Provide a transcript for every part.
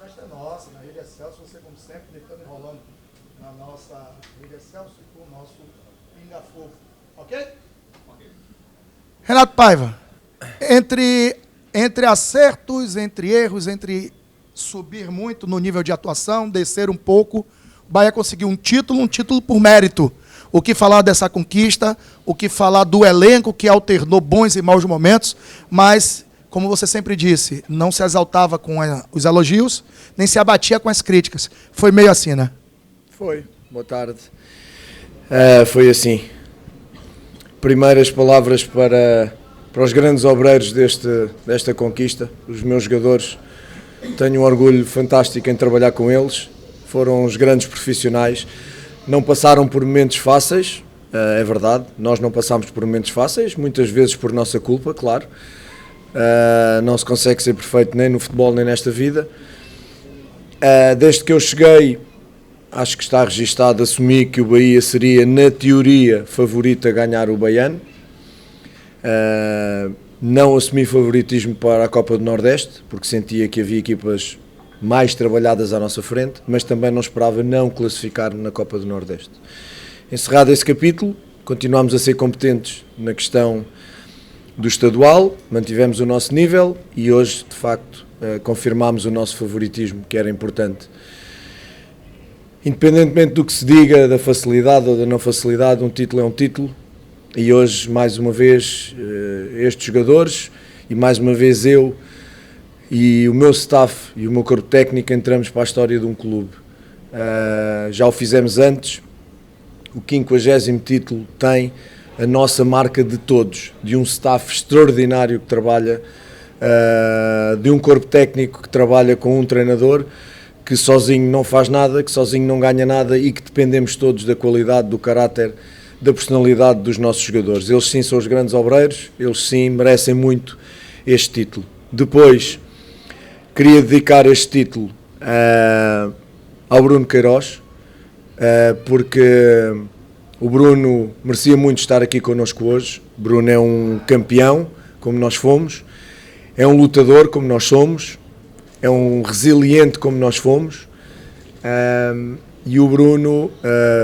festa é nossa, na Rede Excelsior, você como sempre, deitando e rolando na nossa Rede Excelsior e com o nosso Pinga Fogo. Ok? Renato Paiva, entre acertos, entre erros, entre subir muito no nível de atuação, descer um pouco, o Bahia conseguiu um título por mérito. O que falar dessa conquista, o que falar do elenco que alternou bons e maus momentos, mas, como você sempre disse, não se exaltava com os elogios, nem se abatia com as críticas. Foi meio assim, né? Foi. Boa tarde. Foi assim. Primeiras palavras para os grandes obreiros desta conquista, os meus jogadores. Tenho um orgulho fantástico em trabalhar com eles. Foram os grandes profissionais. Não passaram por momentos fáceis, é verdade. Nós não passámos por momentos fáceis, muitas vezes por nossa culpa, claro. Não se consegue ser perfeito nem no futebol nem nesta vida. Desde que eu cheguei, acho que está registado, assumi que o Bahia seria, na teoria, favorito a ganhar o Baiano. Não assumi favoritismo para a Copa do Nordeste, porque sentia que havia equipas mais trabalhadas à nossa frente, mas também não esperava não classificar na Copa do Nordeste. Encerrado esse capítulo, continuámos a ser competentes na questão do estadual, mantivemos o nosso nível e hoje, de facto, confirmámos o nosso favoritismo, que era importante. Independentemente do que se diga, da facilidade ou da não facilidade, um título é um título e hoje, mais uma vez, estes jogadores e mais uma vez eu e o meu staff e o meu corpo técnico entramos para a história de um clube. Já o fizemos antes, o 50º título tem a nossa marca de todos, de um staff extraordinário que trabalha, de um corpo técnico que trabalha com um treinador que sozinho não faz nada, que sozinho não ganha nada e que dependemos todos da qualidade, do caráter, da personalidade dos nossos jogadores. Eles sim são os grandes obreiros, eles sim merecem muito este título. Depois, queria dedicar este título ao Bruno Queiroz, porque o Bruno merecia muito estar aqui connosco hoje. O Bruno é um campeão, como nós fomos, é um lutador, como nós somos, é um resiliente, como nós fomos, e o Bruno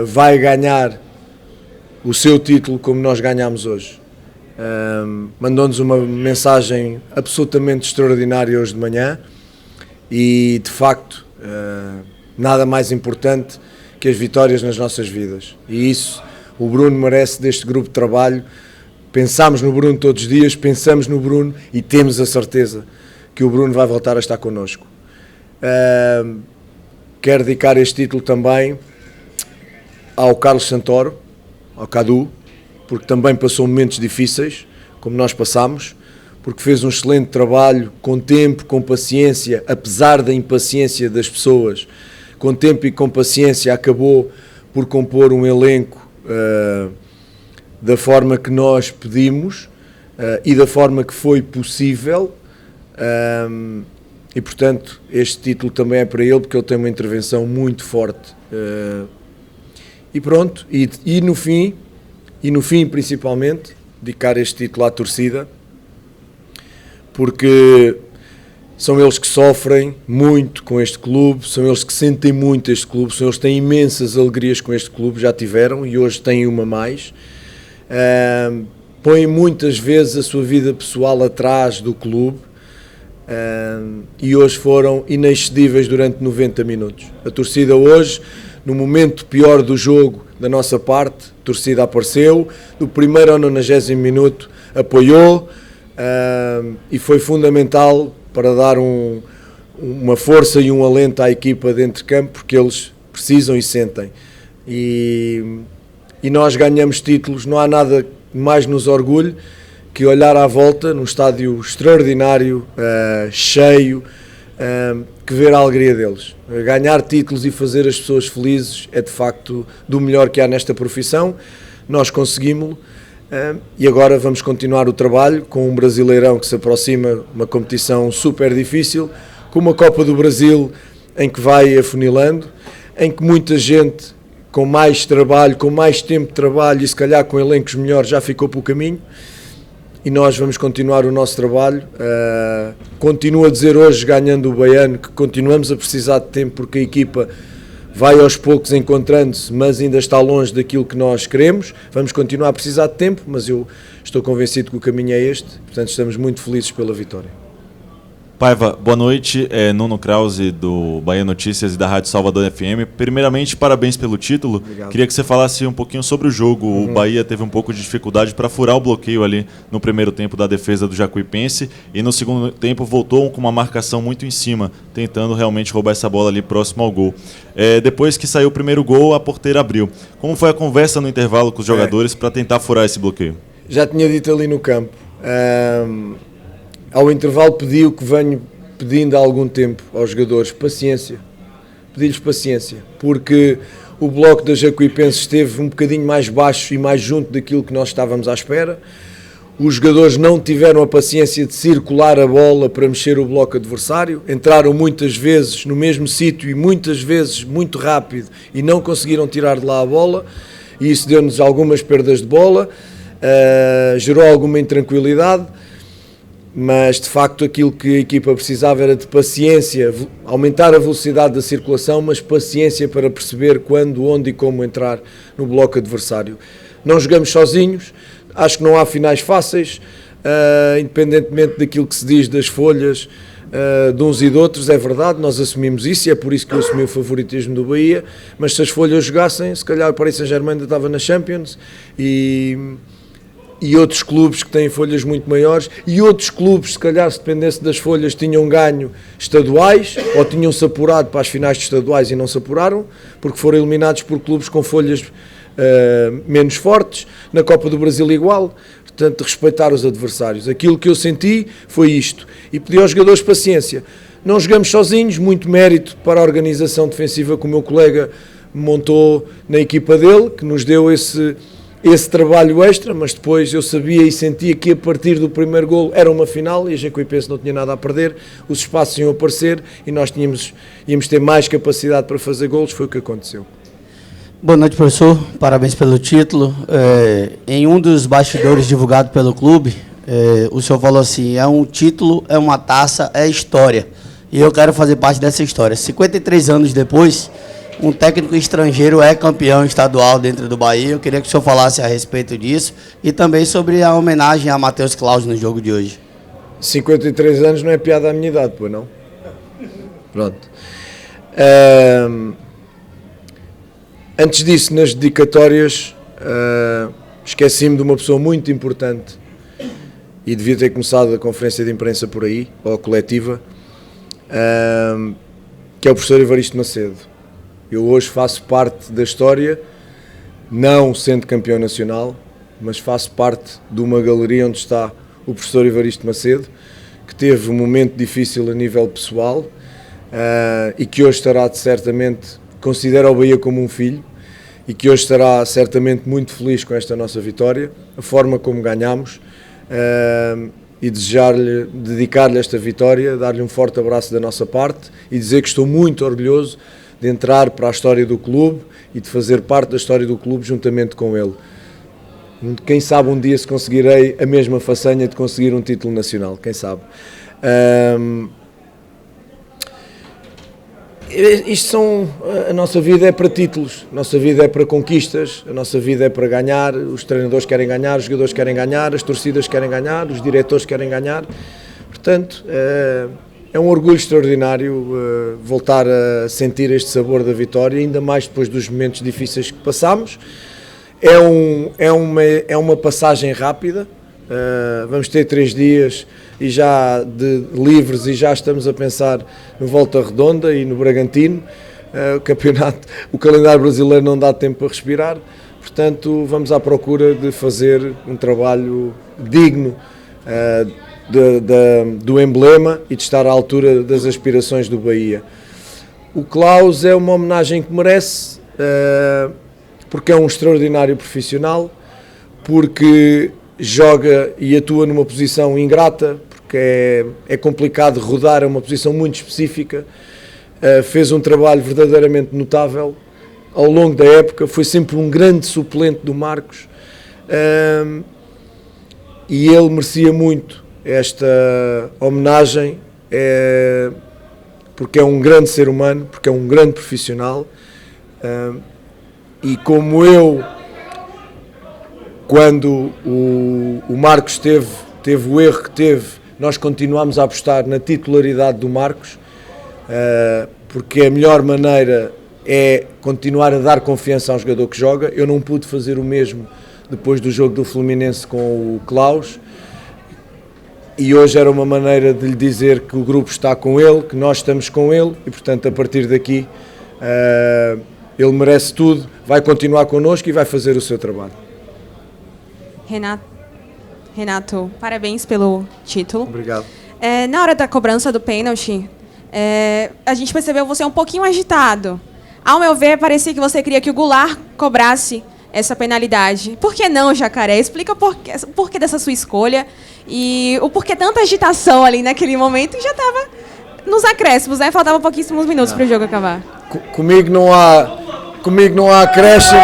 vai ganhar o seu título como nós ganhámos hoje. Mandou-nos uma mensagem absolutamente extraordinária hoje de manhã. E, de facto, nada mais importante que as vitórias nas nossas vidas. E isso o Bruno merece deste grupo de trabalho. Pensámos no Bruno todos os dias, pensamos no Bruno e temos a certeza que o Bruno vai voltar a estar connosco. Quero dedicar este título também ao Carlos Santoro, ao Cadu, porque também passou momentos difíceis, como nós passámos, porque fez um excelente trabalho, com tempo, com paciência, apesar da impaciência das pessoas, com tempo e com paciência acabou por compor um elenco da forma que nós pedimos e da forma que foi possível, e portanto este título também é para ele, porque ele tem uma intervenção muito forte. E pronto, e no fim principalmente, dedicar este título à torcida, porque são eles que sofrem muito com este clube, são eles que sentem muito este clube, são eles que têm imensas alegrias com este clube, já tiveram e hoje têm uma mais. Põem muitas vezes a sua vida pessoal atrás do clube e hoje foram inexcedíveis durante 90 minutos. A torcida hoje, no momento pior do jogo da nossa parte, a torcida apareceu, do primeiro ao 90º minuto apoiou, e foi fundamental para dar uma força e um alento à equipa dentro de campo, porque eles precisam e sentem. E nós ganhamos títulos, não há nada mais nos orgulhe que olhar à volta num estádio extraordinário, cheio, que ver a alegria deles. Ganhar títulos e fazer as pessoas felizes é de facto do melhor que há nesta profissão. Nós conseguimos-lo. E agora vamos continuar o trabalho com um Brasileirão que se aproxima, uma competição super difícil, com uma Copa do Brasil em que vai afunilando, em que muita gente com mais trabalho, com mais tempo de trabalho e se calhar com elencos melhores já ficou pelo caminho, e nós vamos continuar o nosso trabalho. Continuo a dizer hoje, ganhando o Baiano, que continuamos a precisar de tempo porque a equipa vai aos poucos encontrando-se, mas ainda está longe daquilo que nós queremos. Vamos continuar a precisar de tempo, mas eu estou convencido que o caminho é este, portanto estamos muito felizes pela vitória. Paiva, boa noite, Nuno Krause do Bahia Notícias e da Rádio Salvador FM. Primeiramente, parabéns pelo título. Obrigado. Queria que você falasse um pouquinho sobre o jogo. O Bahia teve um pouco de dificuldade para furar o bloqueio ali no primeiro tempo da defesa do Jacuipense e no segundo tempo voltou com uma marcação muito em cima, tentando realmente roubar essa bola ali próximo ao gol. Depois que saiu o primeiro gol, a porteira abriu. Como foi a conversa no intervalo com os jogadores para tentar furar esse bloqueio? Já tinha dito ali no campo. Ao intervalo pedi o que venho pedindo há algum tempo aos jogadores, paciência, pedi-lhes paciência, porque o bloco da Jacuipense esteve um bocadinho mais baixo e mais junto daquilo que nós estávamos à espera. Os jogadores não tiveram a paciência de circular a bola para mexer o bloco adversário, entraram muitas vezes no mesmo sítio e muitas vezes muito rápido e não conseguiram tirar de lá a bola, e isso deu-nos algumas perdas de bola, gerou alguma intranquilidade. Mas de facto aquilo que a equipa precisava era de paciência, aumentar a velocidade da circulação, mas paciência para perceber quando, onde e como entrar no bloco adversário. Não jogamos sozinhos, acho que não há finais fáceis, independentemente daquilo que se diz das folhas de uns e de outros, é verdade, nós assumimos isso e é por isso que eu assumi o favoritismo do Bahia, mas se as folhas jogassem, se calhar o Paris Saint-Germain ainda estava na Champions e outros clubes que têm folhas muito maiores, e outros clubes, se calhar, se dependesse das folhas, tinham ganho estaduais, ou tinham-se apurado para as finais de estaduais e não se apuraram, porque foram eliminados por clubes com folhas menos fortes, na Copa do Brasil igual, portanto, respeitar os adversários. Aquilo que eu senti foi isto, e pedi aos jogadores paciência. Não jogamos sozinhos, muito mérito para a organização defensiva que o meu colega montou na equipa dele, que nos deu esse trabalho extra, mas depois eu sabia e sentia que a partir do primeiro golo era uma final e a Jacuipense não tinha nada a perder, os espaços iam aparecer e nós íamos ter mais capacidade para fazer golos, foi o que aconteceu. Boa noite, professor, parabéns pelo título. Em um dos bastidores divulgado pelo clube, o senhor falou assim, é um título, é uma taça, é história, e eu quero fazer parte dessa história. 53 anos depois, um técnico estrangeiro é campeão estadual dentro do Bahia. Eu queria que o senhor falasse a respeito disso e também sobre a homenagem a Matheus Claus no jogo de hoje. 53 anos não é piada à minha idade, pois não? Pronto. Antes disso, nas dedicatórias, esqueci-me de uma pessoa muito importante e devia ter começado a conferência de imprensa por aí, ou a coletiva, que é o professor Evaristo Macedo. Eu hoje faço parte da história, não sendo campeão nacional, mas faço parte de uma galeria onde está o professor Evaristo Macedo, que teve um momento difícil a nível pessoal e que hoje estará certamente, considera o Bahia como um filho, e que hoje estará certamente muito feliz com esta nossa vitória, a forma como ganhamos, e dedicar-lhe esta vitória, dar-lhe um forte abraço da nossa parte e dizer que estou muito orgulhoso de entrar para a história do clube e de fazer parte da história do clube juntamente com ele. Quem sabe um dia se conseguirei a mesma façanha de conseguir um título nacional, quem sabe. A nossa vida é para títulos, a nossa vida é para conquistas, a nossa vida é para ganhar, os treinadores querem ganhar, os jogadores querem ganhar, as torcidas querem ganhar, os diretores querem ganhar, portanto... É um orgulho extraordinário voltar a sentir este sabor da vitória, ainda mais depois dos momentos difíceis que passámos. É uma passagem rápida, vamos ter 3 dias e já livres e já estamos a pensar no Volta Redonda e no Bragantino. O calendário brasileiro não dá tempo para respirar, portanto vamos à procura de fazer um trabalho digno do emblema e de estar à altura das aspirações do Bahia. O Klaus é uma homenagem que merece, porque é um extraordinário profissional, porque joga e atua numa posição ingrata, porque é complicado rodar, é uma posição muito específica, fez um trabalho verdadeiramente notável ao longo da época, foi sempre um grande suplente do Marcos, e ele merecia muito esta homenagem, porque é um grande ser humano, porque é um grande profissional, e como eu, quando o Marcos teve o erro que teve, nós continuámos a apostar na titularidade do Marcos, porque a melhor maneira é continuar a dar confiança ao jogador que joga. Eu não pude fazer o mesmo depois do jogo do Fluminense com o Klaus, e hoje era uma maneira de lhe dizer que o grupo está com ele, que nós estamos com ele, e portanto a partir daqui ele merece tudo, vai continuar connosco e vai fazer o seu trabalho. Renato, parabéns pelo título. Obrigado. Na hora da cobrança do pênalti, a gente percebeu você um pouquinho agitado. Ao meu ver, parecia que você queria que o Goulart cobrasse essa penalidade. Por que não, Jacaré? Explica o porquê dessa sua escolha e o porquê tanta agitação ali naquele momento, e já estava nos acréscimos, né? Faltavam pouquíssimos minutos para o jogo acabar. Comigo não há acréscimo.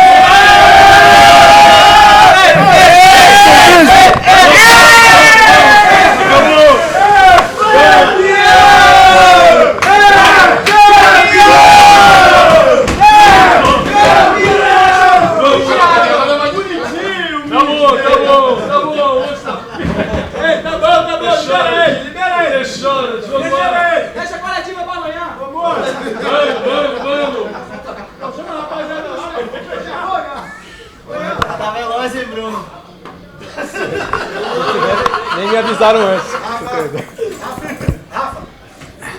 Deixa a coletiva pra amanhã. Vamos. Chama a rapaziada lá. Tá veloz, hein, Bruno? Nem me avisaram antes.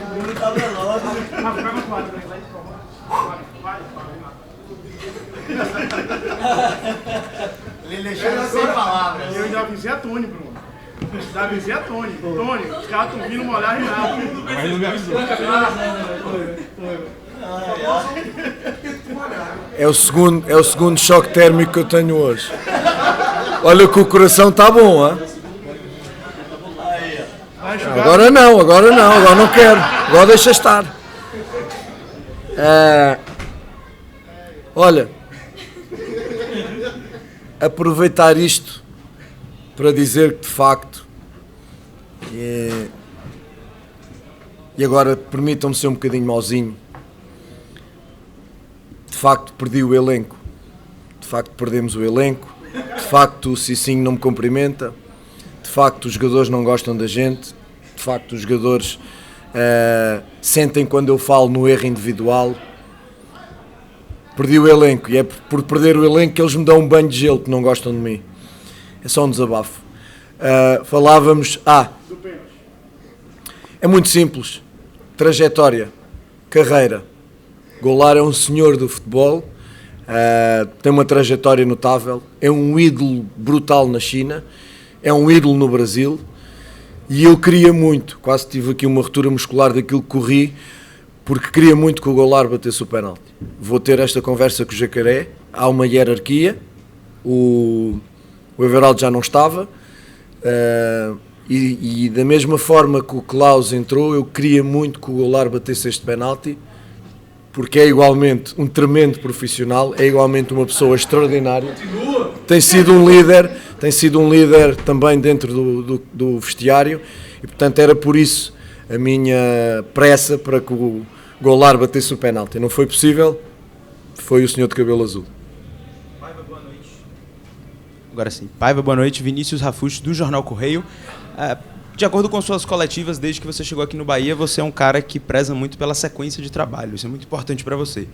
Bruno tá veloz. Ele deixou sem palavras. Eu já avisei a Tony, Bruno. Já avisei a Tony. Tony, os caras estão vindo molhar Renato. Mas não me avisou. É o segundo choque térmico que eu tenho hoje. Olha que o coração está bom, hein? Agora não quero. Agora deixa estar. Olha, aproveitar isto para dizer que de facto, e agora permitam-me ser um bocadinho mauzinho, de facto perdi o elenco, de facto perdemos o elenco, de facto o Cicinho não me cumprimenta, de facto os jogadores não gostam da gente, de facto os jogadores sentem quando eu falo no erro individual. Perdi o elenco e é por perder o elenco que eles me dão um banho de gelo, que não gostam de mim. É só um desabafo. Falávamos... É muito simples. Trajetória, carreira. Goulart é um senhor do futebol, tem uma trajetória notável, é um ídolo brutal na China, é um ídolo no Brasil, e eu queria muito, quase tive aqui uma ruptura muscular daquilo que corri, porque queria muito que o Goulart batesse o penalti. Vou ter esta conversa com o Jacaré, há uma hierarquia, o Everaldo já não estava, e da mesma forma que o Klaus entrou, eu queria muito que o Goulart batesse este penalti, porque é igualmente um tremendo profissional, é igualmente uma pessoa extraordinária, tem sido um líder também dentro do vestiário, e portanto era por isso a minha pressa para que o Goulart batesse o penalti. Não foi possível, foi o senhor de cabelo azul. Paiva, boa noite. Agora sim. Paiva, boa noite. Vinícius Rafucci, do Jornal Correio. De acordo com suas coletivas, desde que você chegou aqui no Bahia, você é um cara que preza muito pela sequência de trabalho. Isso é muito importante para você.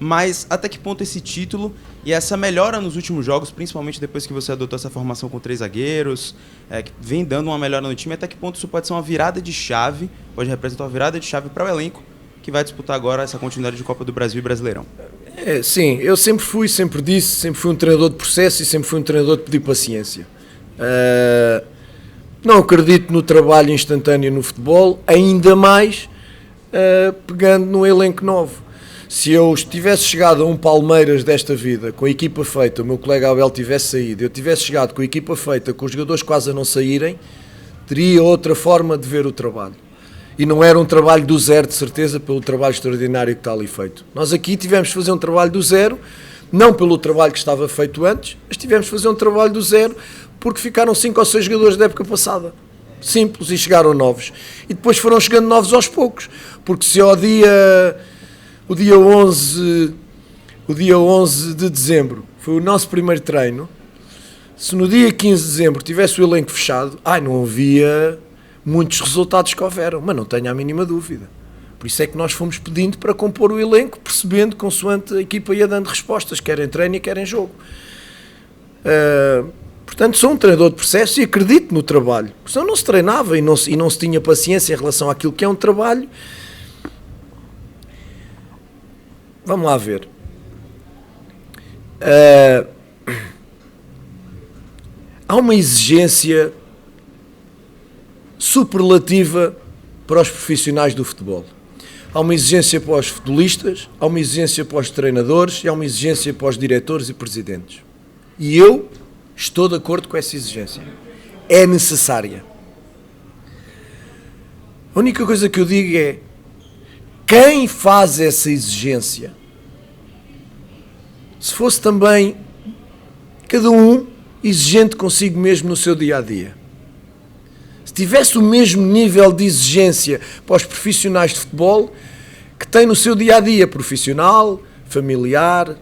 Mas até que ponto esse título e essa melhora nos últimos jogos, principalmente depois que você adotou essa formação com 3 zagueiros, que vem dando uma melhora no time, até que ponto isso pode ser uma virada de chave, pode representar uma virada de chave para o elenco que vai disputar agora essa continuidade de Copa do Brasil e Brasileirão? Sim, eu sempre fui um treinador de processo e sempre fui um treinador de pedir paciência. Não acredito no trabalho instantâneo no futebol, ainda mais pegando no elenco novo. Se eu tivesse chegado a um Palmeiras desta vida, com a equipa feita, o meu colega Abel tivesse saído, eu tivesse chegado com a equipa feita, com os jogadores quase a não saírem, teria outra forma de ver o trabalho. E não era um trabalho do zero, de certeza, pelo trabalho extraordinário que está ali feito. Nós aqui tivemos de fazer um trabalho do zero, não pelo trabalho que estava feito antes, mas tivemos de fazer um trabalho do zero porque ficaram 5 ou 6 jogadores da época passada. Simples, e chegaram novos. E depois foram chegando novos aos poucos, porque se o dia 11 de dezembro foi o nosso primeiro treino, se no dia 15 de dezembro tivesse o elenco fechado, não havia muitos resultados que houveram, mas não tenho a mínima dúvida. Por isso é que nós fomos pedindo para compor o elenco, percebendo consoante a equipa ia dando respostas, quer em treino e quer em jogo. Portanto, sou um treinador de processo e acredito no trabalho. Porque senão não se treinava e não se tinha paciência em relação àquilo que é um trabalho. Vamos lá ver. Há uma exigência superlativa para os profissionais do futebol. Há uma exigência para os futebolistas, há uma exigência para os treinadores e há uma exigência para os diretores e presidentes. E eu estou de acordo com essa exigência. É necessária. A única coisa que eu digo é: quem faz essa exigência, se fosse também cada um exigente consigo mesmo no seu dia-a-dia, se tivesse o mesmo nível de exigência para os profissionais de futebol que tem no seu dia-a-dia profissional, familiar,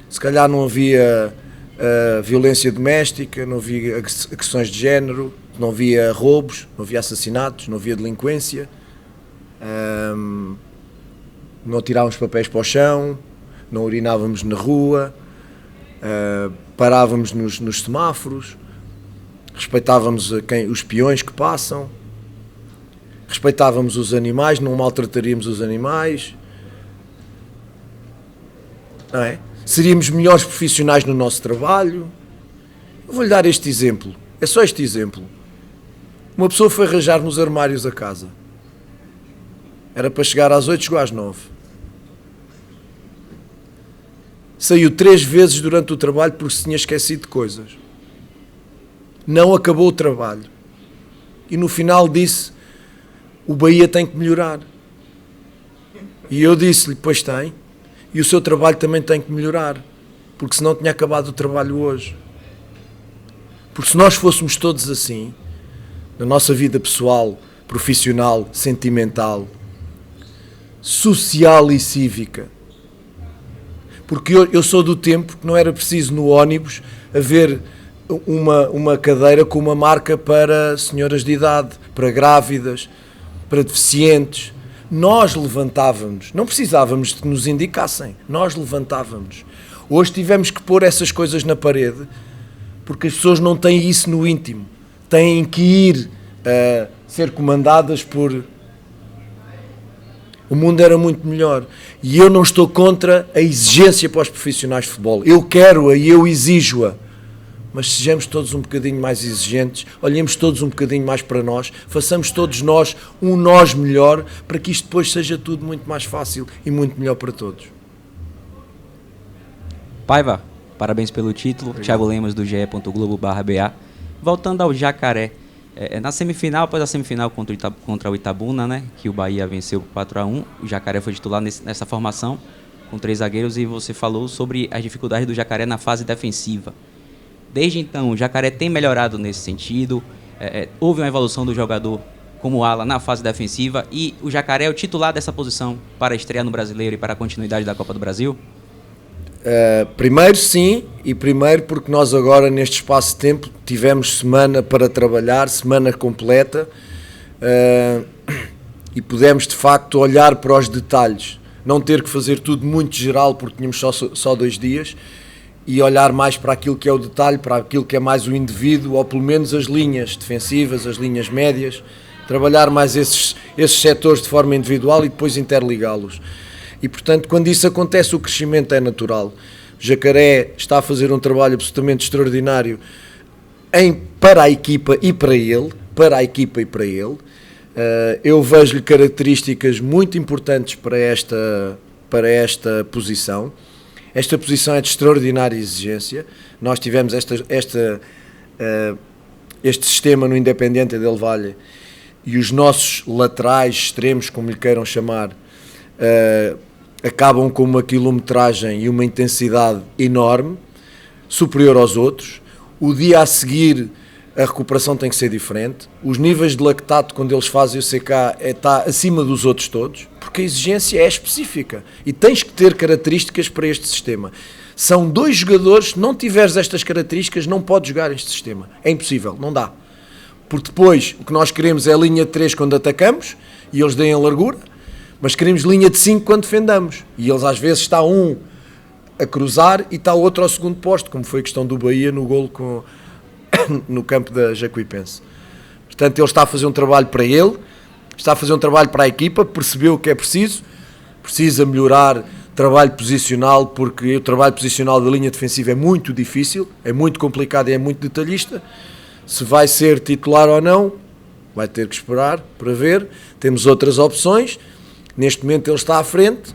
se calhar não havia violência doméstica, não havia agressões de género, não havia roubos, não havia assassinatos, não havia delinquência, não tirávamos papéis para o chão, não urinávamos na rua, parávamos nos semáforos, respeitávamos os peões que passam, respeitávamos os animais, não maltrataríamos os animais, não é? Seríamos melhores profissionais no nosso trabalho. Eu vou-lhe dar este exemplo, é só este exemplo. Uma pessoa foi arranjar nos armários a casa, era para chegar às 8, chegou às 9. Saiu 3 vezes durante o trabalho porque se tinha esquecido de coisas. Não acabou o trabalho. E no final disse: o Bahia tem que melhorar. E eu disse-lhe: pois tem. E o seu trabalho também tem que melhorar. Porque senão tinha acabado o trabalho hoje. Porque se nós fôssemos todos assim, na nossa vida pessoal, profissional, sentimental, social e cívica, porque eu sou do tempo que não era preciso no ónibus haver uma cadeira com uma marca para senhoras de idade, para grávidas, para deficientes. Nós levantávamos, não precisávamos de que nos indicassem, nós levantávamos. Hoje tivemos que pôr essas coisas na parede, porque as pessoas não têm isso no íntimo, têm que ir a ser comandadas por... O mundo era muito melhor. E eu não estou contra a exigência para os profissionais de futebol. Eu quero-a e eu exijo-a. Mas sejamos todos um bocadinho mais exigentes, olhemos todos um bocadinho mais para nós, façamos todos nós um nós melhor, para que isto depois seja tudo muito mais fácil e muito melhor para todos. Paiva, parabéns pelo título. Obrigado. Thiago Lemos, do ge.globo.ba. Voltando ao Jacaré, na semifinal, após a semifinal contra o Itabuna, né, que o Bahia venceu por 4-1, o Jacaré foi titular nessa formação, com 3 zagueiros, e você falou sobre as dificuldades do Jacaré na fase defensiva. Desde então, o Jacaré tem melhorado nesse sentido, houve uma evolução do jogador como ala na fase defensiva, e o Jacaré é o titular dessa posição para a estreia no Brasileiro e para a continuidade da Copa do Brasil? Primeiro sim, e primeiro porque nós agora neste espaço de tempo tivemos semana para trabalhar, semana completa, e pudemos de facto olhar para os detalhes, não ter que fazer tudo muito geral porque tínhamos só 2 dias, e olhar mais para aquilo que é o detalhe, para aquilo que é mais o indivíduo, ou pelo menos as linhas defensivas, as linhas médias, trabalhar mais esses setores de forma individual e depois interligá-los. E, portanto, quando isso acontece, o crescimento é natural. O Jacaré está a fazer um trabalho absolutamente extraordinário para a equipa e para ele. Eu vejo-lhe características muito importantes para esta posição. Esta posição é de extraordinária exigência. Nós tivemos este sistema no Independente del Valle, e os nossos laterais extremos, como lhe queiram chamar, acabam com uma quilometragem e uma intensidade enorme, superior aos outros. o dia a seguir a recuperação tem que ser diferente, os níveis de lactato quando eles fazem o CK está acima dos outros todos, porque a exigência é específica e tens que ter características para este sistema. São 2 jogadores, se não tiveres estas características não podes jogar este sistema, é impossível, não dá. Porque depois o que nós queremos é a linha de 3 quando atacamos e eles deem a largura, mas queremos linha de 5 quando defendamos e eles às vezes está um a cruzar e está outro ao segundo posto, como foi a questão do Bahia no golo no campo da Jacuipense. Portanto, ele está a fazer um trabalho para ele, está a fazer um trabalho para a equipa, percebeu o que é preciso, precisa melhorar trabalho posicional, porque o trabalho posicional da linha defensiva é muito difícil, é muito complicado e é muito detalhista. Se vai ser titular ou não, vai ter que esperar para ver. Temos outras opções. Neste momento ele está à frente.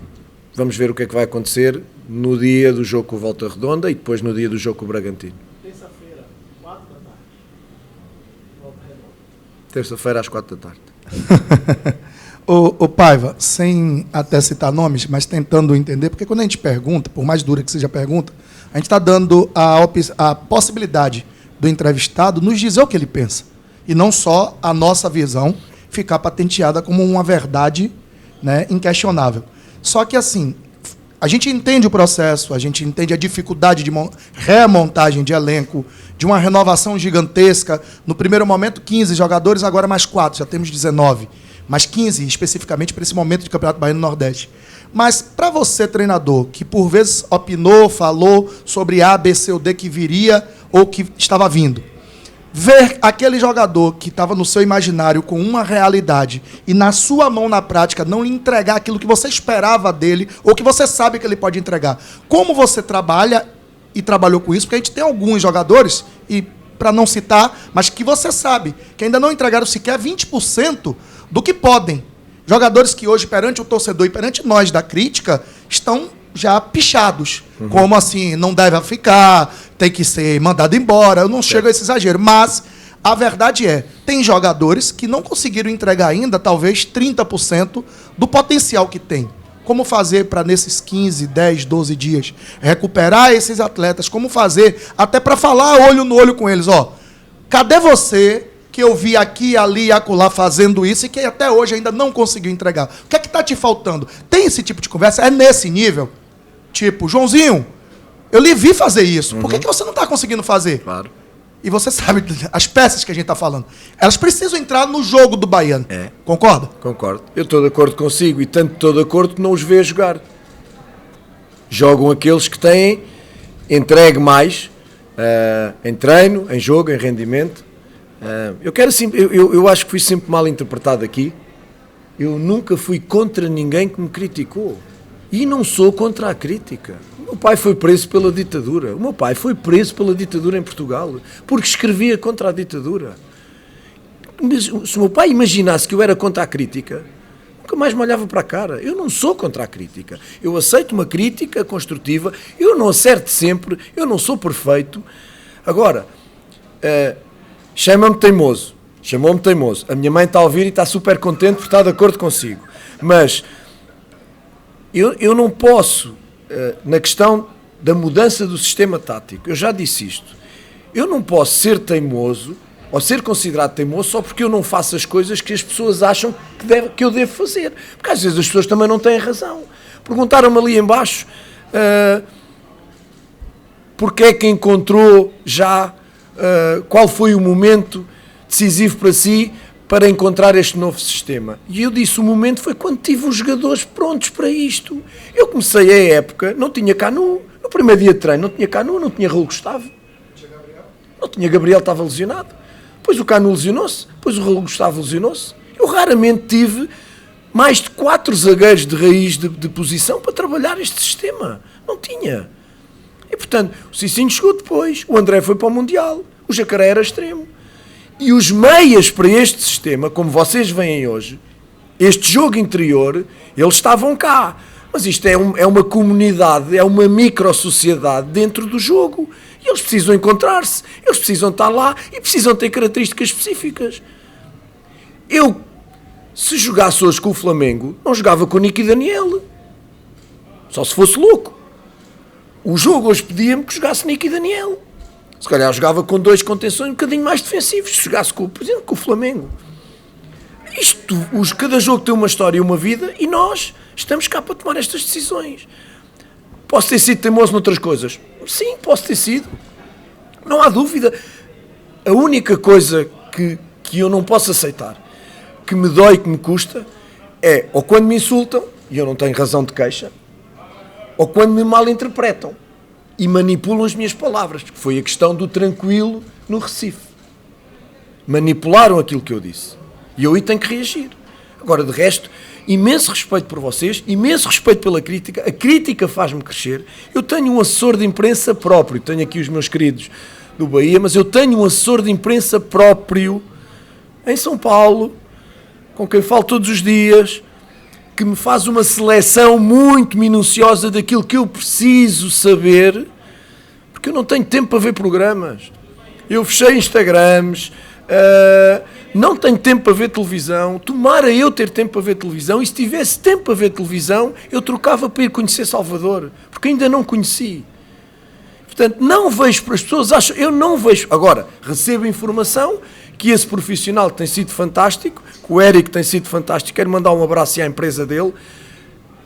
Vamos ver o que é que vai acontecer no dia do jogo com o Volta Redonda e depois no dia do jogo com o Bragantino. Terça-feira, 4 da tarde. Volta Redonda. Terça-feira às 4 da tarde. Ô Paiva, sem até citar nomes, mas tentando entender, porque quando a gente pergunta, por mais dura que seja a pergunta, a gente está dando a possibilidade do entrevistado nos dizer o que ele pensa. E não só a nossa visão ficar patenteada como uma verdade, né, inquestionável. Só que, assim, a gente entende o processo, a gente entende a dificuldade de remontagem de elenco, de uma renovação gigantesca. No primeiro momento, 15 jogadores, agora mais 4, já temos 19. Mais 15, especificamente, para esse momento de Campeonato Baiano do Nordeste. Mas, para você, treinador, que por vezes opinou, falou sobre A, B, C ou D que viria ou que estava vindo, ver aquele jogador que estava no seu imaginário com uma realidade e na sua mão, na prática, não lhe entregar aquilo que você esperava dele ou que você sabe que ele pode entregar. Como você trabalha e trabalhou com isso? Porque a gente tem alguns jogadores, e para não citar, mas que você sabe que ainda não entregaram sequer 20% do que podem. Jogadores que hoje, perante o torcedor e perante nós da crítica, estão já pichados. Como assim, não deve ficar, tem que ser mandado embora. Eu não chego a esse exagero. Mas a verdade é, tem jogadores que não conseguiram entregar ainda, talvez, 30% do potencial que tem. Como fazer para, nesses 15, 10, 12 dias, recuperar esses atletas? Como fazer até para falar olho no olho com eles? Ó, cadê você que eu vi aqui, ali e acolá fazendo isso e que até hoje ainda não conseguiu entregar? O que é que está te faltando? Tem esse tipo de conversa? É nesse nível? Tipo, Joãozinho, eu lhe vi fazer isso. Por que você não está conseguindo fazer? Claro. E você sabe, as peças que a gente está falando, elas precisam entrar no jogo do baiano. Concorda? Concordo. Eu estou de acordo consigo e tanto estou de acordo que não os vejo jogar. Jogam aqueles que têm entregue mais em treino, em jogo, em rendimento. Eu acho que fui sempre mal interpretado aqui. Eu nunca fui contra ninguém que me criticou. E não sou contra a crítica. O meu pai foi preso pela ditadura. O meu pai foi preso pela ditadura em Portugal, porque escrevia contra a ditadura. Se o meu pai imaginasse que eu era contra a crítica, nunca mais me olhava para a cara. Eu não sou contra a crítica. Eu aceito uma crítica construtiva. Eu não acerto sempre. Eu não sou perfeito. Agora, chama-me teimoso. Chamou-me teimoso. A minha mãe está a ouvir e está super contente porque está de acordo consigo. Mas eu não posso, na questão da mudança do sistema tático, eu já disse isto, eu não posso ser teimoso ou ser considerado teimoso só porque eu não faço as coisas que as pessoas acham que eu devo fazer. Porque às vezes as pessoas também não têm razão. Perguntaram-me ali em baixo porque é que encontrou já, qual foi o momento decisivo para si para encontrar este novo sistema. E eu disse, o momento foi quando tive os jogadores prontos para isto. Eu comecei a época, não tinha Canu, no primeiro dia de treino não tinha Canu, não tinha Raul Gustavo. Não tinha Gabriel, estava lesionado. Depois o Canu lesionou-se, depois o Raul Gustavo lesionou-se. Eu raramente tive mais de 4 zagueiros de raiz de posição para trabalhar este sistema. Não tinha. E portanto, o Cicinho chegou depois, o André foi para o Mundial, o Jacaré era extremo. E os meias para este sistema, como vocês veem hoje, este jogo interior, eles estavam cá. Mas isto é uma comunidade, é uma micro-sociedade dentro do jogo. E eles precisam encontrar-se, eles precisam estar lá e precisam ter características específicas. Eu, se jogasse hoje com o Flamengo, não jogava com o Nico e Daniel. Só se fosse louco. O jogo hoje pedia-me que jogasse Nico e Daniel. Se calhar jogava com 2 contenções um bocadinho mais defensivos, se jogasse, por exemplo, com o Flamengo. Cada jogo tem uma história e uma vida e nós estamos cá para tomar estas decisões. Posso ter sido teimoso noutras coisas? Sim, posso ter sido. Não há dúvida. A única coisa que eu não posso aceitar, que me dói, que me custa, é ou quando me insultam, e eu não tenho razão de queixa, ou quando me mal interpretam e manipulam as minhas palavras, que foi a questão do tranquilo no Recife. Manipularam aquilo que eu disse. E eu aí tenho que reagir. Agora, de resto, imenso respeito por vocês, imenso respeito pela crítica. A crítica faz-me crescer. Eu tenho um assessor de imprensa próprio. Tenho aqui os meus queridos do Bahia, mas eu tenho um assessor de imprensa próprio em São Paulo, com quem falo todos os dias, que me faz uma seleção muito minuciosa daquilo que eu preciso saber, porque eu não tenho tempo para ver programas. Eu fechei Instagrams, não tenho tempo para ver televisão. Tomara eu ter tempo para ver televisão, e se tivesse tempo para ver televisão, eu trocava para ir conhecer Salvador, porque ainda não conheci. Portanto, não vejo, para as pessoas acham, eu não vejo. Agora, recebo informação que esse profissional tem sido fantástico, que o Érico tem sido fantástico, quero mandar um abraço à empresa dele,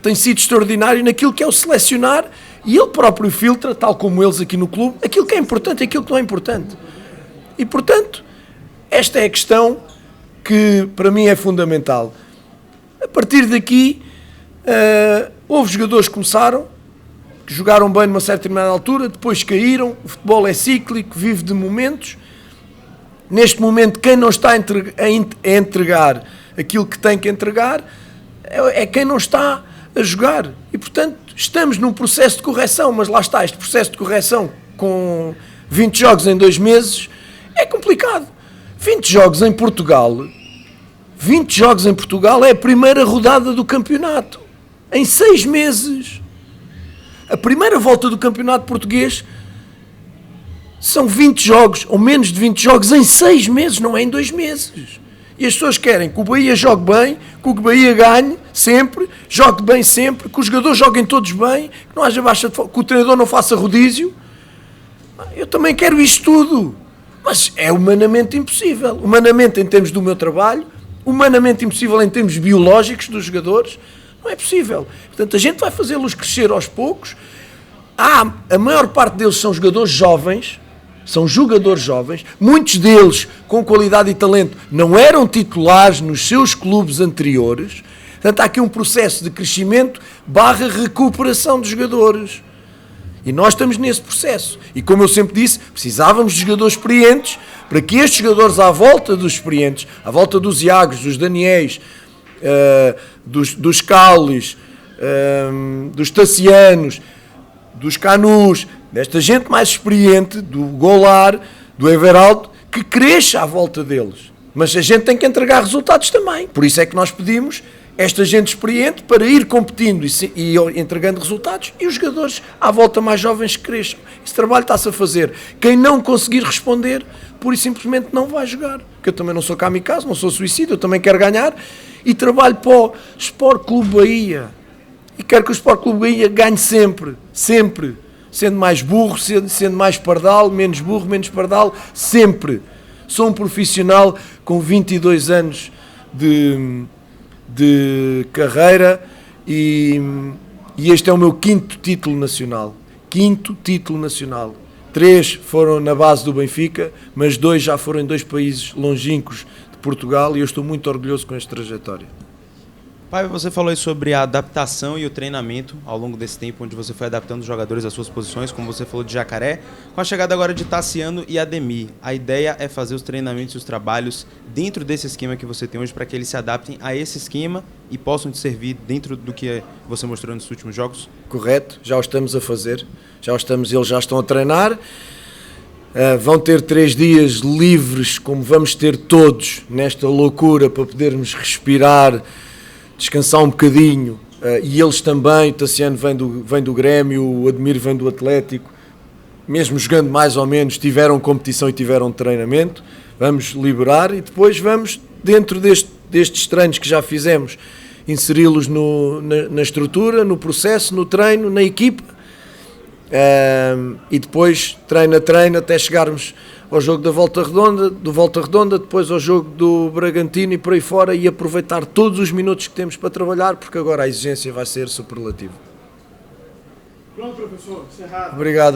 tem sido extraordinário naquilo que é o selecionar, e ele próprio filtra, tal como eles aqui no clube, aquilo que é importante e aquilo que não é importante. E, portanto, esta é a questão que para mim é fundamental. A partir daqui, houve jogadores que começaram, que jogaram bem numa certa determinada altura, depois caíram, o futebol é cíclico, vive de momentos. Neste momento, quem não está a entregar aquilo que tem que entregar é quem não está a jogar. E, portanto, estamos num processo de correção, mas lá está, este processo de correção com 20 jogos em 2 meses é complicado. 20 jogos em Portugal é a primeira rodada do campeonato. Em 6 meses. A primeira volta do campeonato português são 20 jogos, ou menos de 20 jogos, em 6 meses, não é em 2 meses. E as pessoas querem que o Bahia jogue bem, que o Bahia ganhe sempre, jogue bem sempre, que os jogadores joguem todos bem, que não haja baixa de que o treinador não faça rodízio. Eu também quero isto tudo. Mas é humanamente impossível. Humanamente em termos do meu trabalho, humanamente impossível em termos biológicos dos jogadores. Não é possível. Portanto, a gente vai fazê-los crescer aos poucos. A maior parte deles são jogadores jovens, muitos deles com qualidade e talento não eram titulares nos seus clubes anteriores. Portanto, há aqui um processo de crescimento / recuperação de jogadores. E nós estamos nesse processo. E como eu sempre disse, precisávamos de jogadores experientes para que estes jogadores à volta dos experientes, à volta dos Iagos, dos Daniéis, dos Caulis, dos Tassianos, dos Canus, desta gente mais experiente, do Goulart, do Everaldo, que cresça à volta deles. Mas a gente tem que entregar resultados também. Por isso é que nós pedimos esta gente experiente para ir competindo e entregando resultados, e os jogadores à volta mais jovens que cresçam. Esse trabalho está-se a fazer. Quem não conseguir responder, pura e simplesmente não vai jogar. Porque eu também não sou kamikaze, não sou suicida, eu também quero ganhar e trabalho para o Sport Clube Bahia. E quero que o Sport Clube Bahia ganhe sempre, sempre. Sendo mais burro, sendo mais pardal, menos burro, menos pardal, sempre. Sou um profissional com 22 anos de carreira e este é o meu 5º título nacional. 5º título nacional. 3 foram na base do Benfica, mas 2 já foram em 2 países longínquos de Portugal, e eu estou muito orgulhoso com esta trajetória. Pai, você falou aí sobre a adaptação e o treinamento ao longo desse tempo, onde você foi adaptando os jogadores às suas posições, como você falou de Jacaré, com a chegada agora de Tassiano e Ademir. A ideia é fazer os treinamentos e os trabalhos dentro desse esquema que você tem hoje, para que eles se adaptem a esse esquema e possam te servir dentro do que você mostrou nos últimos jogos? Correto, já o estamos a fazer, eles já estão a treinar. Vão ter 3 dias livres, como vamos ter todos nesta loucura, para podermos respirar, descansar um bocadinho, e eles também. O Tassiano vem do Grêmio, o Ademir vem do Atlético, mesmo jogando mais ou menos, tiveram competição e tiveram treinamento. Vamos liberar e depois vamos, dentro destes treinos que já fizemos, inseri-los na estrutura, no processo, no treino, na equipa, e depois treino a treino até chegarmos ao jogo da Volta Redonda, depois ao jogo do Bragantino e por aí fora, e aproveitar todos os minutos que temos para trabalhar, porque agora a exigência vai ser superlativa. Pronto, professor, encerrado. Obrigado.